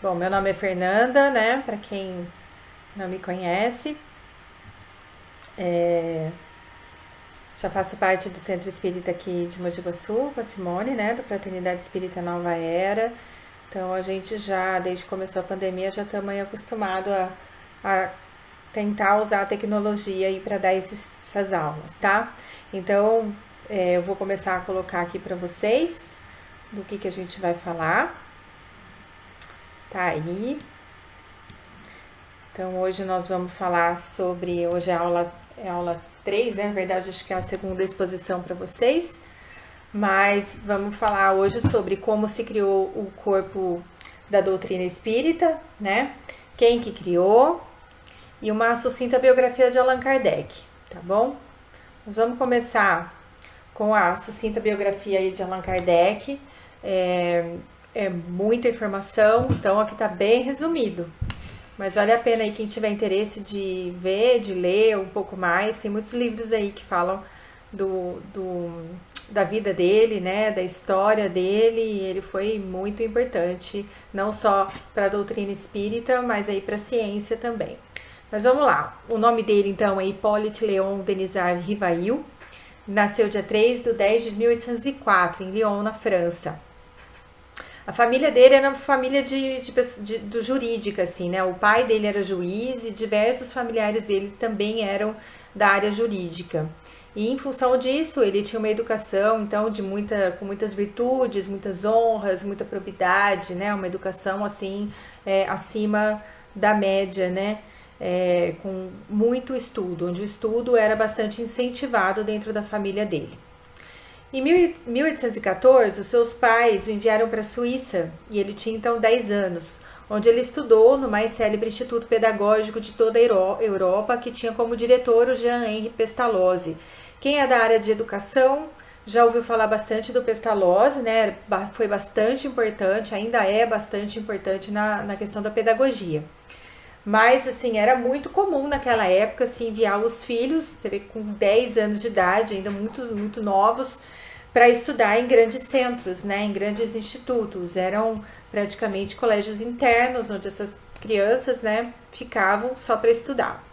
Bom, meu nome é Fernanda, né? Para quem não me conhece, já faço parte do Centro Espírita aqui de Mogi Guaçu, com a Simone, né? Da Fraternidade Espírita Nova Era. Então a gente já, desde que começou a pandemia, já estamos aí acostumados a tentar usar a tecnologia aí para dar essas aulas, tá? Então eu vou começar a colocar aqui para vocês do que a gente vai falar. Tá aí. Então hoje nós vamos falar sobre, hoje é a aula 3, né? Na verdade acho que é a segunda exposição para vocês, mas vamos falar hoje sobre como se criou o corpo da doutrina espírita, né? Quem que criou e uma sucinta biografia de Allan Kardec, tá bom? Nós vamos começar com a sucinta biografia aí de Allan Kardec. É muita informação, então aqui tá bem resumido. Mas vale a pena aí quem tiver interesse de ver, de ler um pouco mais. Tem muitos livros aí que falam da vida dele, né, da história dele. E ele foi muito importante, não só para a doutrina espírita, mas aí para a ciência também. Mas vamos lá. O nome dele então é Hippolyte Léon Denisard Rivail. Nasceu dia 3 de 10 de 1804 em Lyon, na França. A família dele era uma família do jurídica, assim, né? O pai dele era juiz e diversos familiares dele também eram da área jurídica. E em função disso, ele tinha uma educação, então, com muitas virtudes, muitas honras, muita probidade, né? Uma educação, assim, acima da média, né? Com muito estudo, onde o estudo era bastante incentivado dentro da família dele. Em 1814, os seus pais o enviaram para a Suíça e ele tinha então 10 anos, onde ele estudou no mais célebre instituto pedagógico de toda a Europa, que tinha como diretor o Jean-Henri Pestalozzi. Quem é da área de educação já ouviu falar bastante do Pestalozzi, né? Foi bastante importante, ainda é bastante importante na questão da pedagogia. Mas, assim, era muito comum naquela época se enviar os filhos, você vê, com 10 anos de idade, ainda muito novos, para estudar em grandes centros, né, em grandes institutos. Eram praticamente colégios internos, onde essas crianças, né, ficavam só para estudar.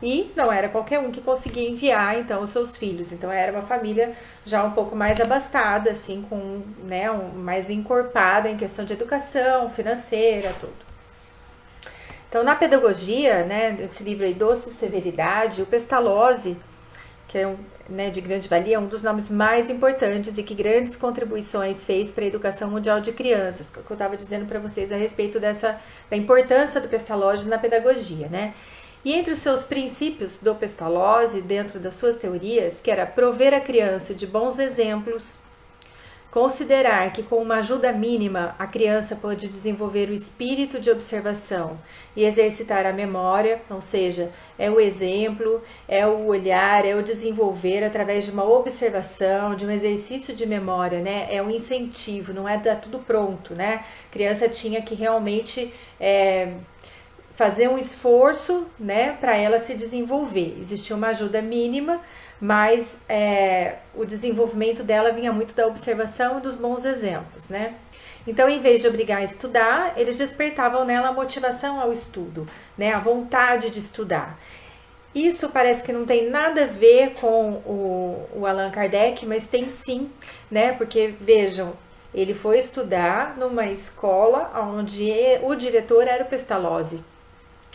E não era qualquer um que conseguia enviar, então, os seus filhos. Então, era uma família já um pouco mais abastada, assim, com, né, mais encorpada em questão de educação, financeira, tudo. Então, na pedagogia, né, desse livro aí, Doce Severidade, o Pestalozzi, que é né, de grande valia, é um dos nomes mais importantes e que grandes contribuições fez para a educação mundial de crianças, que eu estava dizendo para vocês a respeito da importância do Pestalozzi na pedagogia, né? E entre os seus princípios do Pestalozzi, dentro das suas teorias, que era prover a criança de bons exemplos, considerar que com uma ajuda mínima a criança pode desenvolver o espírito de observação e exercitar a memória, ou seja, é o exemplo, é o olhar, é o desenvolver através de uma observação, de um exercício de memória, né? É um incentivo, não é dar tudo pronto, né? A criança tinha que realmente fazer um esforço, né, para ela se desenvolver. Existia uma ajuda mínima, mas o desenvolvimento dela vinha muito da observação e dos bons exemplos, né? Então, em vez de obrigar a estudar, eles despertavam nela a motivação ao estudo, né? A vontade de estudar. Isso parece que não tem nada a ver com o Allan Kardec, mas tem sim, né? Porque, vejam, ele foi estudar numa escola onde o diretor era o Pestalozzi,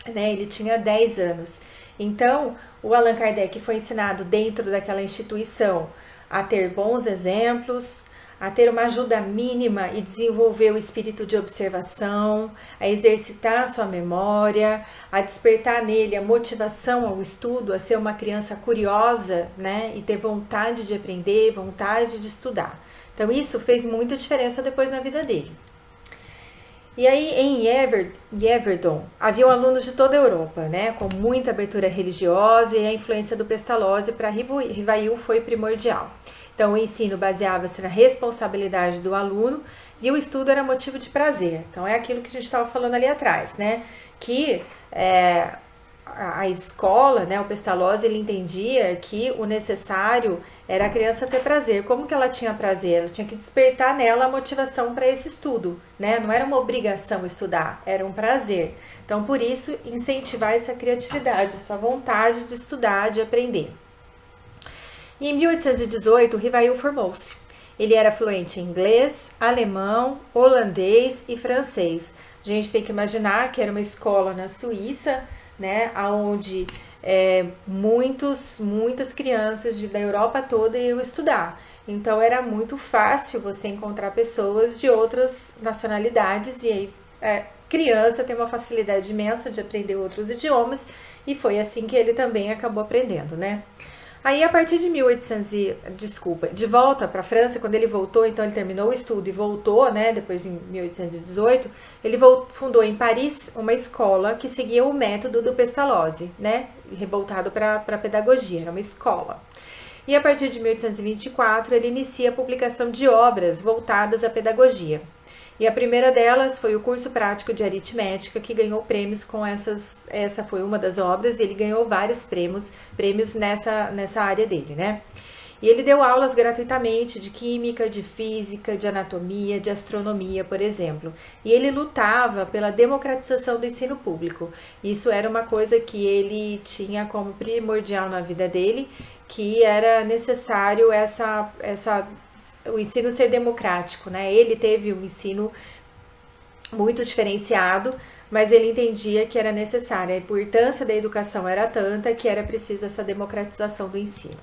né? Ele tinha 10 anos. Então, o Allan Kardec foi ensinado dentro daquela instituição a ter bons exemplos, a ter uma ajuda mínima e desenvolver o espírito de observação, a exercitar a sua memória, a despertar nele a motivação ao estudo, a ser uma criança curiosa, né? E ter vontade de aprender, vontade de estudar. Então, isso fez muita diferença depois na vida dele. E aí, em Yeverdon, haviam alunos de toda a Europa, né, com muita abertura religiosa, e a influência do Pestalozzi para Rivail foi primordial. Então, o ensino baseava-se na responsabilidade do aluno e o estudo era motivo de prazer. Então, é aquilo que a gente estava falando ali atrás, né, que a escola, né, o Pestalozzi, ele entendia que o necessário era a criança ter prazer. Como que ela tinha prazer? Ela tinha que despertar nela a motivação para esse estudo, né? Não era uma obrigação estudar, era um prazer. Então, por isso, incentivar essa criatividade, essa vontade de estudar, de aprender. E em 1818, o Rivail formou-se. Ele era fluente em inglês, alemão, holandês e francês. A gente tem que imaginar que era uma escola na Suíça, né, onde muitas crianças da Europa toda iam estudar. Então era muito fácil você encontrar pessoas de outras nacionalidades e aí criança tem uma facilidade imensa de aprender outros idiomas e foi assim que ele também acabou aprendendo, né? Aí, a partir de de volta para a França, quando ele voltou, então ele terminou o estudo e voltou, né, depois em 1818, ele fundou em Paris uma escola que seguia o método do Pestalozzi, né, revoltado para a pedagogia, era uma escola. E a partir de 1824, ele inicia a publicação de obras voltadas à pedagogia. E a primeira delas foi o curso prático de aritmética, que ganhou prêmios com essa foi uma das obras, e ele ganhou vários prêmios nessa área dele, né? E ele deu aulas gratuitamente de química, de física, de anatomia, de astronomia, por exemplo. E ele lutava pela democratização do ensino público. Isso era uma coisa que ele tinha como primordial na vida dele, que era necessário o ensino ser democrático, né? Ele teve um ensino muito diferenciado, mas ele entendia que era necessária. A importância da educação era tanta que era preciso essa democratização do ensino.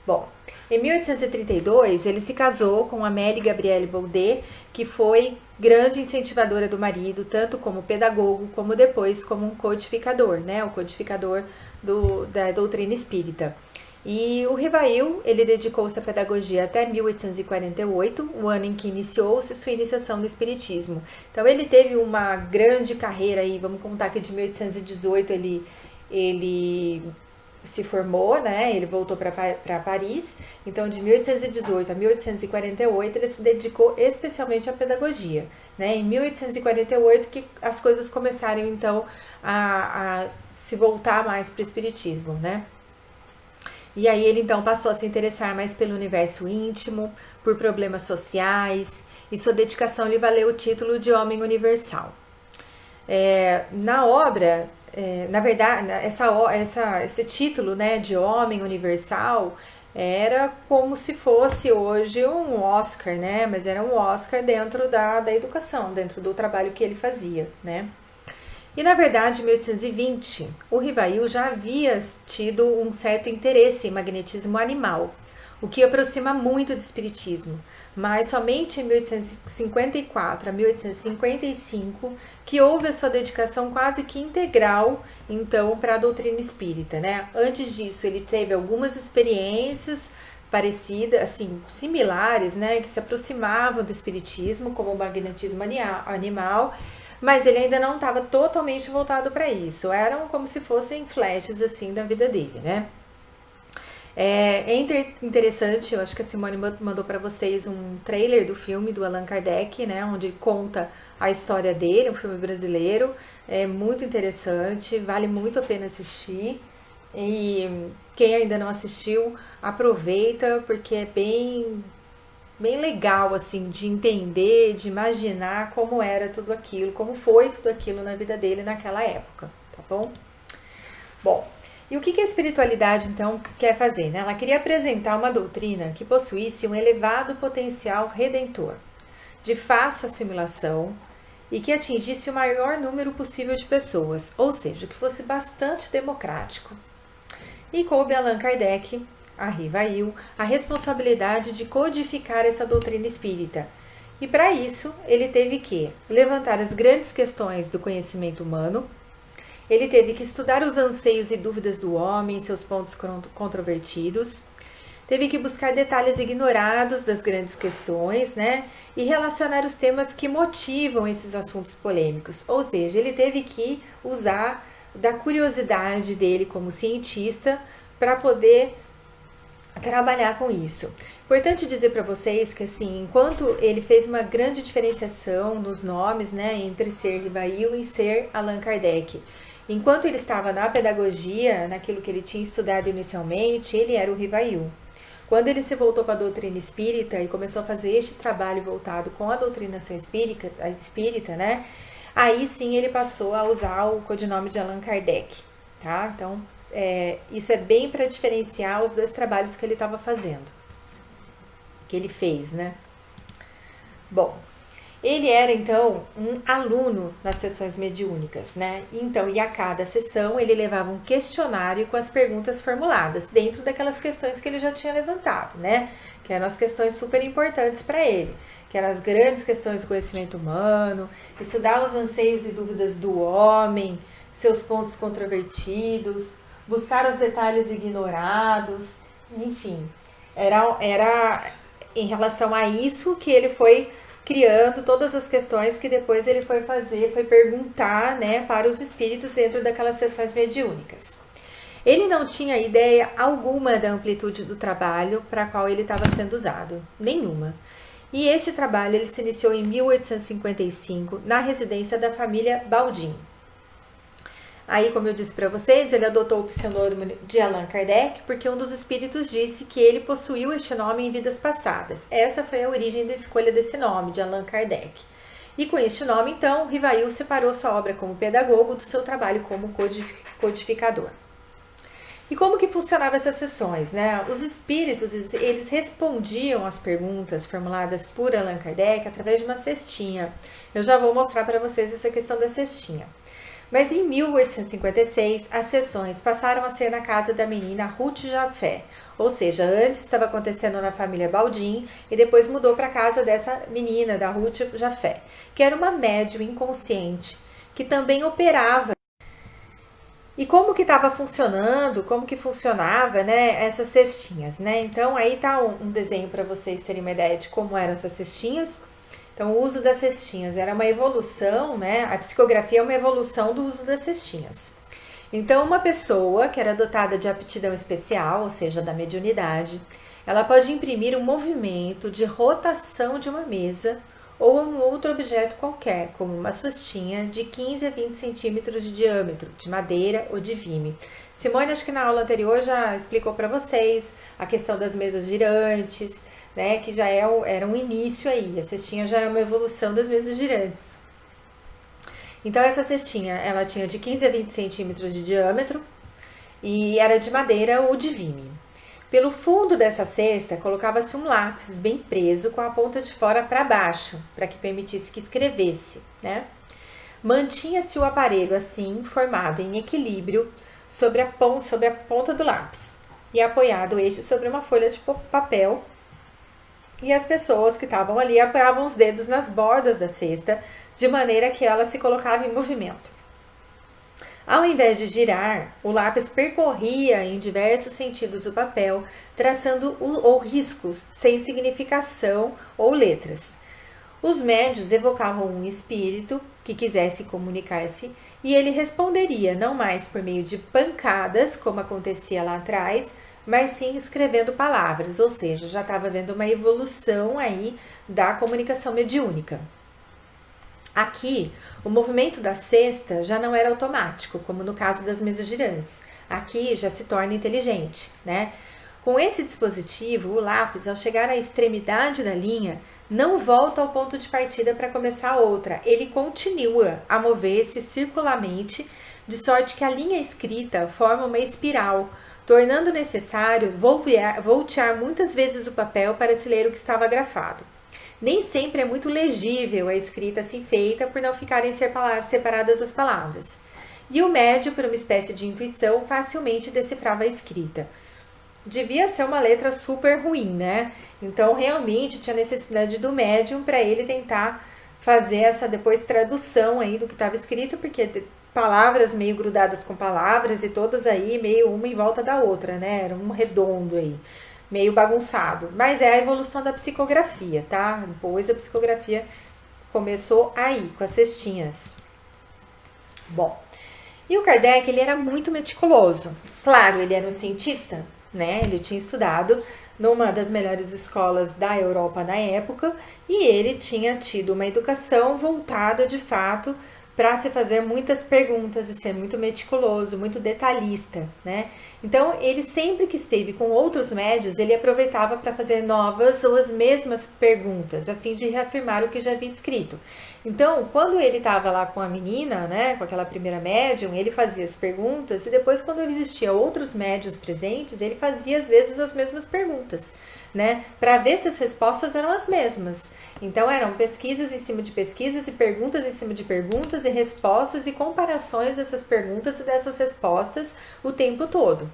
Bom, em 1832, ele se casou com Amélie Gabrielle Baudet, que foi grande incentivadora do marido, tanto como pedagogo, como depois como um codificador, né? O codificador da doutrina espírita. E o Rivail, ele dedicou-se à pedagogia até 1848, o ano em que iniciou-se sua iniciação no espiritismo. Então ele teve uma grande carreira aí, vamos contar que de 1818 ele se formou, né? Ele voltou para Paris. Então de 1818 a 1848 ele se dedicou especialmente à pedagogia, né? Em 1848 que as coisas começaram então a se voltar mais para o espiritismo, né? E aí ele então passou a se interessar mais pelo universo íntimo, por problemas sociais, e sua dedicação lhe valeu o título de Homem Universal. Na obra, na verdade, esse título, né, de Homem Universal era como se fosse hoje um Oscar, né? Mas era um Oscar dentro da educação, dentro do trabalho que ele fazia, né? E, na verdade, em 1820, o Rivail já havia tido um certo interesse em magnetismo animal, o que aproxima muito do espiritismo, mas somente em 1854 a 1855 que houve a sua dedicação quase que integral, então, para a doutrina espírita, né? Antes disso, ele teve algumas experiências parecidas, assim, similares, né, que se aproximavam do espiritismo, como o magnetismo animal, mas ele ainda não estava totalmente voltado para isso. Eram como se fossem flashes assim da vida dele, né? É interessante, eu acho que a Simone mandou para vocês um trailer do filme do Allan Kardec, né? Onde conta a história dele, um filme brasileiro. É muito interessante, vale muito a pena assistir. E quem ainda não assistiu, aproveita, porque é bem legal, assim, de entender, de imaginar como era tudo aquilo, como foi tudo aquilo na vida dele naquela época, tá bom? Bom, e o que a espiritualidade, então, quer fazer, né? Ela queria apresentar uma doutrina que possuísse um elevado potencial redentor, de fácil assimilação e que atingisse o maior número possível de pessoas, ou seja, que fosse bastante democrático. E coube a Allan Kardec, a Rivail, a responsabilidade de codificar essa doutrina espírita. E para isso, ele teve que levantar as grandes questões do conhecimento humano, ele teve que estudar os anseios e dúvidas do homem, seus pontos controvertidos, teve que buscar detalhes ignorados das grandes questões, né? E relacionar os temas que motivam esses assuntos polêmicos. Ou seja, ele teve que usar da curiosidade dele como cientista para poder trabalhar com isso. Importante dizer para vocês que, assim, enquanto ele fez uma grande diferenciação nos nomes, né, entre ser Rivail e ser Allan Kardec, Enquanto ele estava na pedagogia, naquilo que ele tinha estudado inicialmente, ele era o Rivaiu. Quando ele se voltou para a doutrina espírita e começou a fazer este trabalho voltado com a doutrinação espírita, né? Aí sim ele passou a usar o codinome de Allan Kardec, tá? Então, isso é bem para diferenciar os dois trabalhos que ele estava fazendo, que ele fez, né? Bom, ele era então um aluno nas sessões mediúnicas, né? Então, e a cada sessão ele levava um questionário com as perguntas formuladas dentro daquelas questões que ele já tinha levantado, né? Que eram as questões super importantes para ele, que eram as grandes questões do conhecimento humano, estudar os anseios e dúvidas do homem, seus pontos controvertidos, buscar os detalhes ignorados, enfim, era em relação a isso que ele foi criando todas as questões que depois ele foi perguntar, né, para os espíritos dentro daquelas sessões mediúnicas. Ele não tinha ideia alguma da amplitude do trabalho para qual ele estava sendo usado, nenhuma. E este trabalho ele se iniciou em 1855 na residência da família Baldin. Aí, como eu disse para vocês, ele adotou o pseudônimo de Allan Kardec porque um dos espíritos disse que ele possuiu este nome em vidas passadas. Essa foi a origem da escolha desse nome, de Allan Kardec. E com este nome, então, Rivaiu separou sua obra como pedagogo do seu trabalho como codificador. E como que funcionavam essas sessões, né? Os espíritos, eles respondiam às perguntas formuladas por Allan Kardec através de uma cestinha. Eu já vou mostrar para vocês essa questão da cestinha. Mas em 1856, as sessões passaram a ser na casa da menina Ruth Jafé. Ou seja, antes estava acontecendo na família Baldin e depois mudou para a casa dessa menina, da Ruth Jafé, que era uma médium inconsciente, que também operava. E como que estava funcionando, como que funcionava, né, essas cestinhas, né? Então, aí tá um desenho para vocês terem uma ideia de como eram essas cestinhas. Então, o uso das cestinhas era uma evolução, né? A psicografia é uma evolução do uso das cestinhas. Então, uma pessoa que era dotada de aptidão especial, ou seja, da mediunidade, ela pode imprimir um movimento de rotação de uma mesa ou um outro objeto qualquer, como uma cestinha de 15 a 20 centímetros de diâmetro, de madeira ou de vime. Simone, acho que na aula anterior já explicou para vocês a questão das mesas girantes, né, que já era um início aí. A cestinha já é uma evolução das mesas girantes. Então, essa cestinha, ela tinha de 15 a 20 centímetros de diâmetro e era de madeira ou de vime. Pelo fundo dessa cesta, colocava-se um lápis bem preso com a ponta de fora para baixo, para que permitisse que escrevesse, né? Mantinha-se o aparelho assim, formado em equilíbrio sobre a ponta do lápis e apoiado este sobre uma folha de papel. E as pessoas que estavam ali apoiavam os dedos nas bordas da cesta, de maneira que ela se colocava em movimento. Ao invés de girar, o lápis percorria em diversos sentidos o papel, traçando riscos sem significação ou letras. Os médiuns evocavam um espírito que quisesse comunicar-se e ele responderia não mais por meio de pancadas, como acontecia lá atrás, mas sim escrevendo palavras, ou seja, já estava havendo uma evolução aí da comunicação mediúnica. Aqui, o movimento da cesta já não era automático, como no caso das mesas girantes. Aqui já se torna inteligente, né? Com esse dispositivo, o lápis, ao chegar à extremidade da linha, não volta ao ponto de partida para começar outra. Ele continua a mover-se circularmente, de sorte que a linha escrita forma uma espiral, tornando necessário voltear muitas vezes o papel para se ler o que estava grafado. Nem sempre é muito legível a escrita assim feita por não ficarem separadas as palavras. E o médium, por uma espécie de intuição, facilmente decifrava a escrita. Devia ser uma letra super ruim, né? Então, realmente, tinha necessidade do médium para ele tentar fazer essa depois tradução aí do que estava escrito, porque palavras meio grudadas com palavras e todas aí meio uma em volta da outra, né? Era um redondo aí, meio bagunçado. Mas é a evolução da psicografia, tá? Depois a psicografia começou aí, com as cestinhas. Bom, e o Kardec, ele era muito meticuloso. Claro, ele era um cientista, né? Ele tinha estudado numa das melhores escolas da Europa na época e ele tinha tido uma educação voltada de fato para se fazer muitas perguntas e ser muito meticuloso, muito detalhista, né? Então, ele sempre que esteve com outros médios, ele aproveitava para fazer novas ou as mesmas perguntas, a fim de reafirmar o que já havia escrito. Então, quando ele estava lá com a menina, né, com aquela primeira médium, ele fazia as perguntas e depois, quando existiam outros médios presentes, ele fazia às vezes as mesmas perguntas, né, para ver se as respostas eram as mesmas. Então, eram pesquisas em cima de pesquisas e perguntas em cima de perguntas e respostas e comparações dessas perguntas e dessas respostas o tempo todo.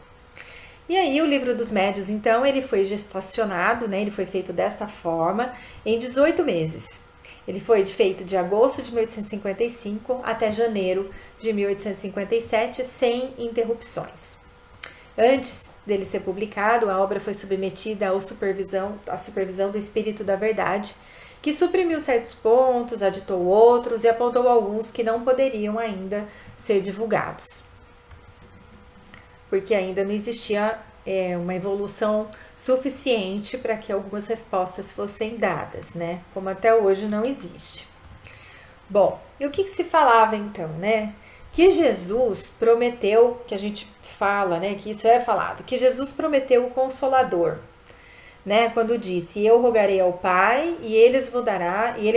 E aí o livro dos médios, então, ele foi gestacionado, né, ele foi feito desta forma em 18 meses. Ele foi feito de agosto de 1855 até janeiro de 1857, sem interrupções. Antes dele ser publicado, a obra foi submetida à supervisão do Espírito da Verdade, que suprimiu certos pontos, aditou outros e apontou alguns que não poderiam ainda ser divulgados, porque ainda não existia uma evolução suficiente para que algumas respostas fossem dadas, né? Como até hoje não existe. Bom, e o que se falava então, né? Que Jesus prometeu, que a gente fala, né? Que isso é falado, que Jesus prometeu o Consolador, né? Quando disse: eu rogarei ao Pai e ele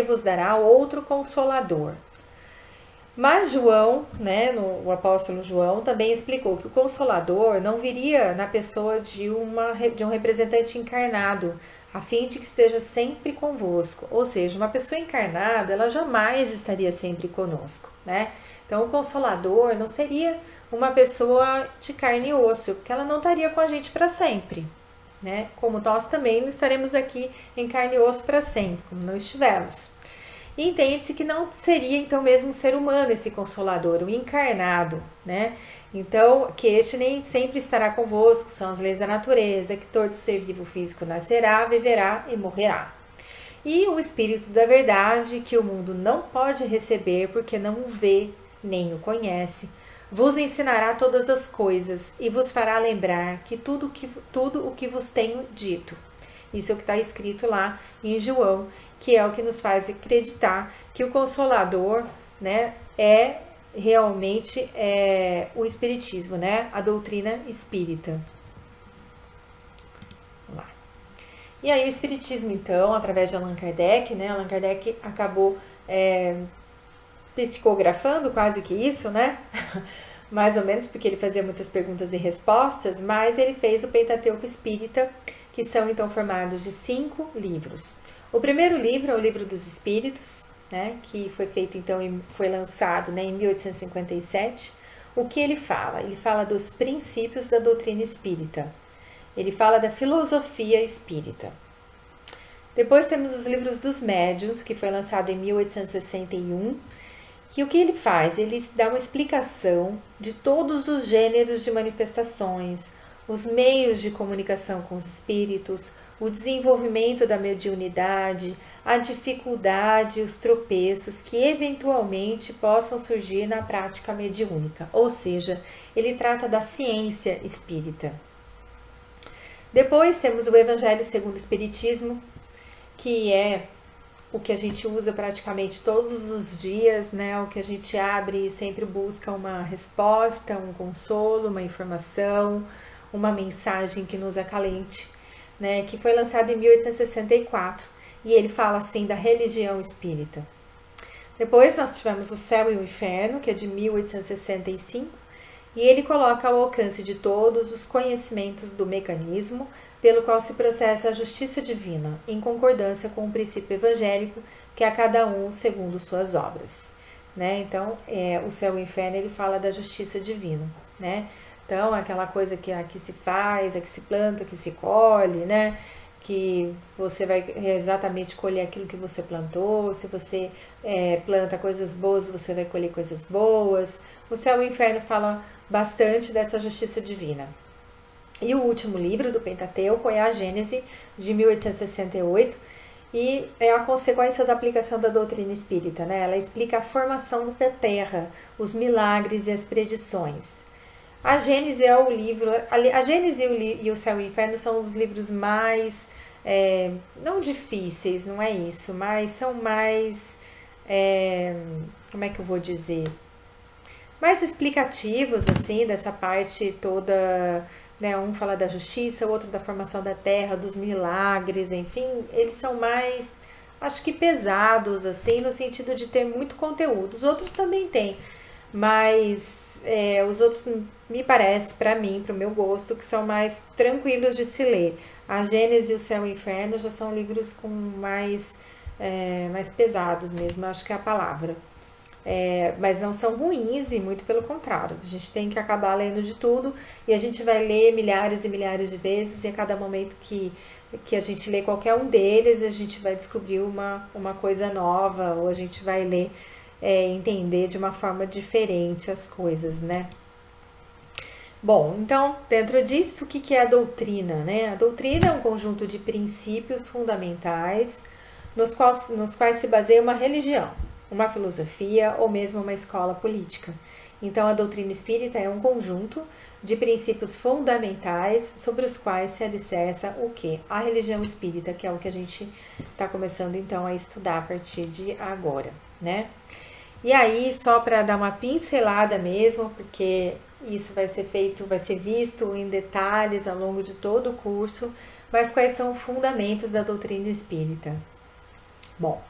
vos dará outro Consolador. Mas João, né, o apóstolo João, também explicou que o Consolador não viria na pessoa de um representante encarnado, a fim de que esteja sempre convosco. Ou seja, uma pessoa encarnada, ela jamais estaria sempre conosco, né? Então, o Consolador não seria uma pessoa de carne e osso, porque ela não estaria com a gente para sempre, né? Como nós também não estaremos aqui em carne e osso para sempre, como não estivemos. E entende-se que não seria então mesmo um ser humano esse Consolador, o encarnado, né? Então, que este nem sempre estará convosco, são as leis da natureza, que todo ser vivo físico nascerá, viverá e morrerá. E o Espírito da Verdade, que o mundo não pode receber porque não o vê, nem o conhece, vos ensinará todas as coisas e vos fará lembrar que tudo o que vos tenho dito. Isso é o que está escrito lá em João, que é o que nos faz acreditar que o Consolador, né, é realmente o Espiritismo, né, a doutrina espírita. Vamos lá. E aí o Espiritismo, então, através de Allan Kardec, né, Allan Kardec acabou psicografando quase que isso, né, mais ou menos, porque ele fazia muitas perguntas e respostas, mas ele fez o Pentateuco Espírita, que são então formados de 5 livros. O primeiro livro é o Livro dos Espíritos, né, que foi feito então foi lançado, né, em 1857. O que ele fala? Ele fala dos princípios da doutrina espírita. Ele fala da filosofia espírita. Depois temos os livros dos médiuns, que foi lançado em 1861. E o que ele faz? Ele dá uma explicação de todos os gêneros de manifestações, os meios de comunicação com os espíritos, o desenvolvimento da mediunidade, a dificuldade e os tropeços que eventualmente possam surgir na prática mediúnica. Ou seja, ele trata da ciência espírita. Depois temos o Evangelho segundo o Espiritismo, que é o que a gente usa praticamente todos os dias, né? O que a gente abre e sempre busca uma resposta, um consolo, uma informação, uma mensagem que nos acalente, né? Que foi lançado em 1864 e ele fala assim da religião espírita. Depois nós tivemos o Céu e o Inferno, que é de 1865, e ele coloca ao alcance de todos os conhecimentos do mecanismo pelo qual se processa a justiça divina, em concordância com o princípio evangélico, que é a cada um segundo suas obras, né? Então, o Céu e o Inferno, ele fala da justiça divina, né? Então, aquela coisa que aqui se faz, aqui se planta, aqui se colhe, né? Que você vai exatamente colher aquilo que você plantou. Se você planta coisas boas, você vai colher coisas boas. O Céu e o Inferno falam bastante dessa justiça divina. E o último livro do Pentateuco é a Gênese, de 1868, e é a consequência da aplicação da doutrina espírita, né? Ela explica a formação da Terra, os milagres e as predições. A Gênese é o livro, a Gênese e o Céu e o Inferno são os livros mais, não difíceis, não é isso, mas são mais como é que eu vou dizer? Mais explicativos, assim, dessa parte toda, né? Um fala da justiça, o outro da formação da terra, dos milagres, enfim, eles são mais, acho que pesados, assim, no sentido de ter muito conteúdo. Os outros também têm, mas os outros me parece, para mim, para o meu gosto, que são mais tranquilos de se ler. A Gênesis, o Céu e o Inferno já são livros com mais pesados mesmo, acho que é a palavra. Mas não são ruins e muito pelo contrário. A gente tem que acabar lendo de tudo e a gente vai ler milhares e milhares de vezes e a cada momento que a gente lê qualquer um deles, a gente vai descobrir uma coisa nova ou a gente vai ler, entender de uma forma diferente as coisas, né? Bom, então, dentro disso, o que é a doutrina, né? A doutrina é um conjunto de princípios fundamentais nos quais se baseia uma religião, uma filosofia ou mesmo uma escola política. Então, a doutrina espírita é um conjunto de princípios fundamentais sobre os quais se alicerça o quê? A religião espírita, que é o que a gente está começando então a estudar a partir de agora, né? E aí, só para dar uma pincelada mesmo, porque isso vai ser feito, vai ser visto em detalhes ao longo de todo o curso, mas quais são os fundamentos da doutrina espírita? Bom,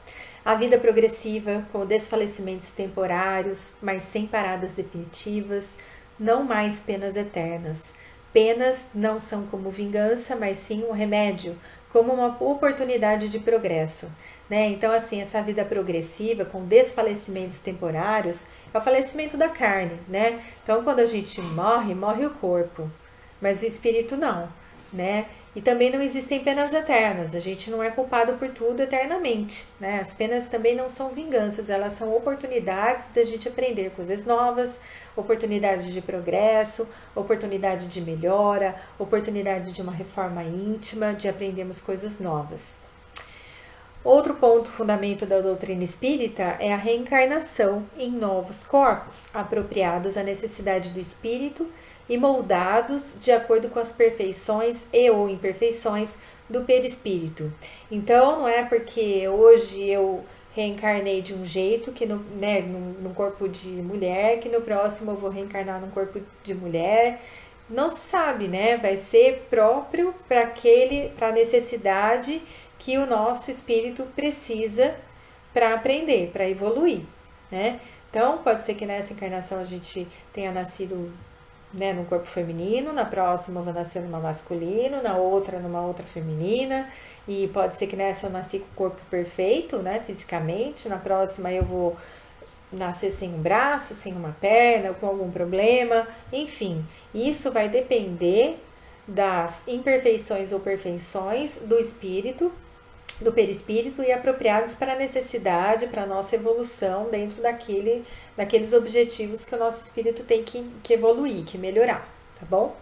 a vida progressiva, com desfalecimentos temporários, mas sem paradas definitivas, não mais penas eternas. Penas não são como vingança, mas sim um remédio, como uma oportunidade de progresso. Né? Então, assim, essa vida progressiva, com desfalecimentos temporários, é o falecimento da carne. Né? Então, quando a gente morre, morre o corpo, mas o espírito não. Né? E também não existem penas eternas, a gente não é culpado por tudo eternamente, né? As penas também não são vinganças, elas são oportunidades da gente aprender coisas novas, oportunidades de progresso, oportunidade de melhora, oportunidade de uma reforma íntima, de aprendermos coisas novas. Outro ponto fundamento da doutrina espírita é a reencarnação em novos corpos, apropriados à necessidade do espírito e moldados de acordo com as perfeições e ou imperfeições do perispírito. Então, não é porque hoje eu reencarnei de um jeito, que num corpo de mulher, que no próximo eu vou reencarnar num corpo de mulher. Não se sabe, né? Vai ser próprio para a necessidade que o nosso espírito precisa para aprender, para evoluir, né? Então, pode ser que nessa encarnação a gente tenha nascido, né, num corpo feminino, na próxima eu vou nascer numa masculino, na outra numa outra feminina, e pode ser que nessa eu nasci com o corpo perfeito, né, fisicamente, na próxima eu vou nascer sem um braço, sem uma perna, com algum problema, enfim, isso vai depender das imperfeições ou perfeições do espírito, do perispírito e apropriados para a necessidade, para a nossa evolução dentro daqueles objetivos que o nosso espírito tem que evoluir, que melhorar, tá bom?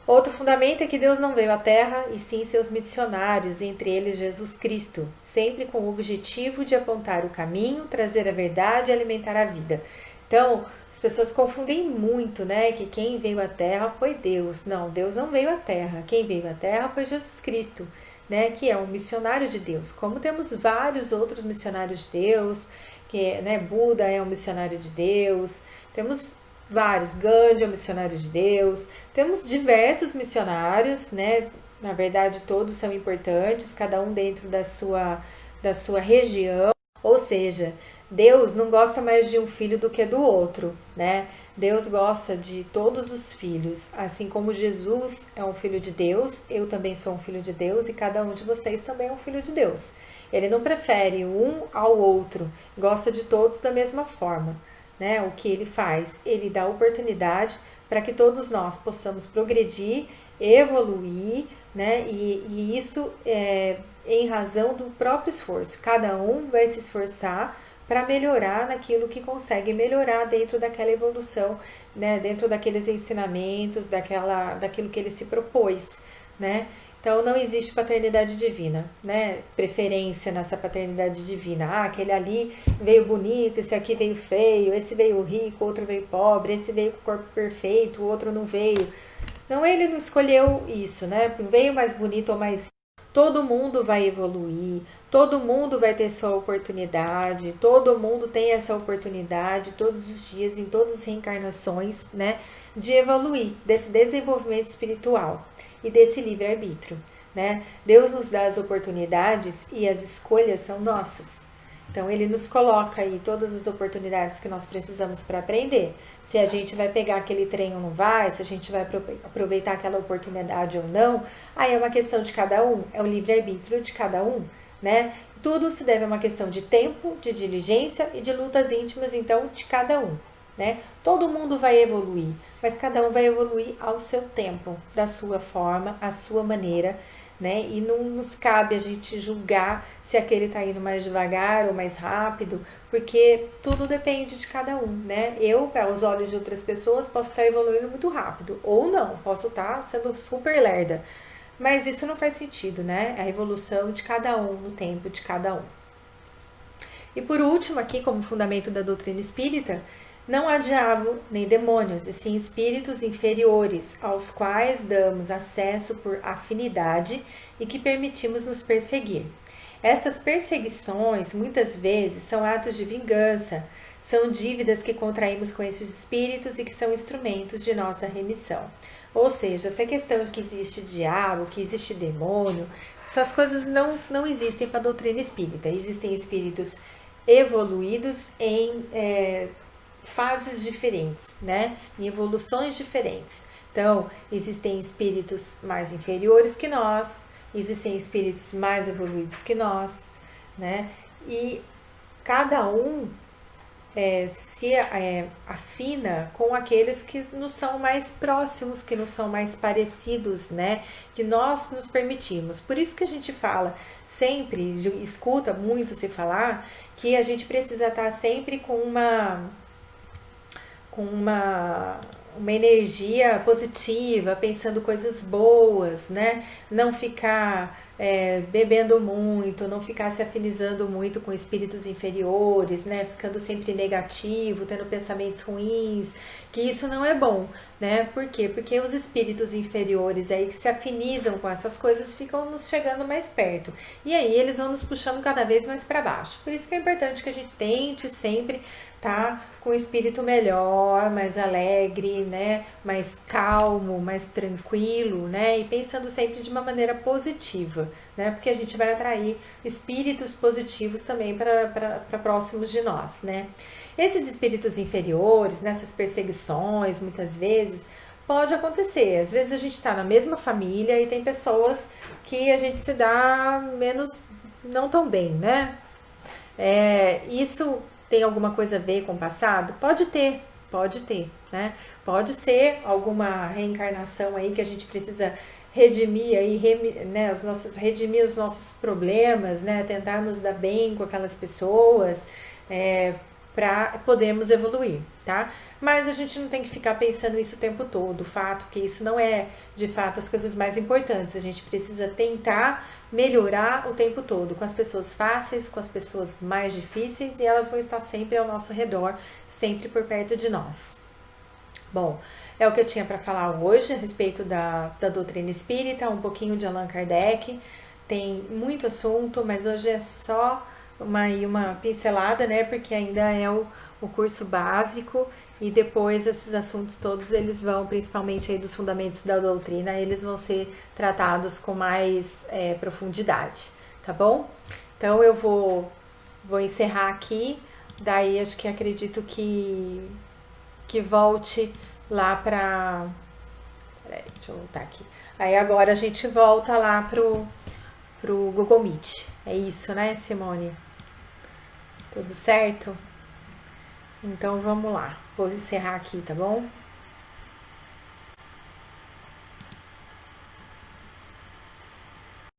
Outro fundamento é que Deus não veio à Terra, e sim seus missionários, entre eles Jesus Cristo, sempre com o objetivo de apontar o caminho, trazer a verdade e alimentar a vida. Então, as pessoas confundem muito, né, que quem veio à Terra foi Deus. Não, Deus não veio à Terra. Quem veio à Terra foi Jesus Cristo, né, que é um missionário de Deus. Como temos vários outros missionários de Deus, que, né, Buda é um missionário de Deus, temos vários, Gandhi é um missionário de Deus, temos diversos missionários, né, na verdade todos são importantes, cada um dentro da sua região, ou seja, Deus não gosta mais de um filho do que do outro, né? Deus gosta de todos os filhos, assim como Jesus é um filho de Deus, eu também sou um filho de Deus e cada um de vocês também é um filho de Deus. Ele não prefere um ao outro, gosta de todos da mesma forma, né? O que ele faz? Ele dá oportunidade para que todos nós possamos progredir, evoluir, né? E isso é em razão do próprio esforço. Cada um vai se esforçar para melhorar naquilo que consegue melhorar dentro daquela evolução, né? Dentro daqueles ensinamentos, daquilo que ele se propôs, né? Então não existe paternidade divina, né? Preferência nessa paternidade divina. Ah, aquele ali veio bonito, esse aqui veio feio, esse veio rico, outro veio pobre, esse veio com o corpo perfeito, o outro não veio. Não, ele não escolheu isso, né? Veio mais bonito ou mais rico. Todo mundo vai evoluir, Todo mundo vai ter sua oportunidade, todo mundo tem essa oportunidade todos os dias, em todas as reencarnações, né, de evoluir, desse desenvolvimento espiritual e desse livre-arbítrio, né? Deus nos dá as oportunidades e as escolhas são nossas. Então, ele nos coloca aí todas as oportunidades que nós precisamos para aprender. Se a gente vai pegar aquele trem ou não vai, se a gente vai aproveitar aquela oportunidade ou não, aí é uma questão de cada um, é o livre-arbítrio de cada um, né? Tudo se deve a uma questão de tempo, de diligência e de lutas íntimas, então, de cada um, né? Todo mundo vai evoluir, mas cada um vai evoluir ao seu tempo, da sua forma, à sua maneira, né? E não nos cabe a gente julgar se aquele tá indo mais devagar ou mais rápido, porque tudo depende de cada um, né? Eu, aos olhos de outras pessoas, posso estar evoluindo muito rápido, ou não, posso estar sendo super lerda. Mas isso não faz sentido, né? A evolução de cada um, no tempo de cada um. E por último, aqui, como fundamento da doutrina espírita, não há diabo nem demônios, e sim espíritos inferiores, aos quais damos acesso por afinidade e que permitimos nos perseguir. Estas perseguições, muitas vezes, são atos de vingança, são dívidas que contraímos com esses espíritos e que são instrumentos de nossa remissão. Ou seja, essa questão de que existe diabo, que existe demônio, essas coisas não existem para a doutrina espírita. Existem espíritos evoluídos em fases diferentes, né? Em evoluções diferentes. Então, existem espíritos mais inferiores que nós, existem espíritos mais evoluídos que nós, né? E cada um se afina com aqueles que nos são mais próximos, que nos são mais parecidos, né? Que nós nos permitimos. Por isso que a gente fala sempre, escuta muito se falar, que a gente precisa estar sempre com uma energia positiva, pensando coisas boas, né? Não ficar bebendo muito, não ficar se afinizando muito com espíritos inferiores, né? Ficando sempre negativo, tendo pensamentos ruins, que isso não é bom, né? Por quê? Porque os espíritos inferiores aí que se afinizam com essas coisas ficam nos chegando mais perto. E aí eles vão nos puxando cada vez mais para baixo. Por isso que é importante que a gente tente sempre tá com o espírito melhor, mais alegre, né, mais calmo, mais tranquilo, né, e pensando sempre de uma maneira positiva, né, porque a gente vai atrair espíritos positivos também para próximos de nós, né. Esses espíritos inferiores, nessas perseguições, muitas vezes, pode acontecer. Às vezes a gente está na mesma família e tem pessoas que a gente se dá menos, não tão bem, né. Isso tem alguma coisa a ver com o passado? Pode ter, né? Pode ser alguma reencarnação aí que a gente precisa redimir aí, né, redimir os nossos problemas, né? Tentar nos dar bem com aquelas pessoas, para podermos evoluir, tá? Mas a gente não tem que ficar pensando isso o tempo todo, o fato que isso não é, de fato, as coisas mais importantes. A gente precisa tentar melhorar o tempo todo, com as pessoas fáceis, com as pessoas mais difíceis, e elas vão estar sempre ao nosso redor, sempre por perto de nós. Bom, é o que eu tinha para falar hoje a respeito da doutrina espírita, um pouquinho de Allan Kardec. Tem muito assunto, mas hoje é só uma pincelada, né? Porque ainda é o curso básico, e depois esses assuntos todos eles vão, principalmente aí dos fundamentos da doutrina, eles vão ser tratados com mais profundidade, tá bom? Então eu vou encerrar aqui, daí acho que acredito que volte lá pra... Peraí, deixa eu voltar aqui. Aí agora a gente volta lá pro Google Meet. É isso, né, Simone? Tudo certo? Então vamos lá. Vou encerrar aqui, tá bom?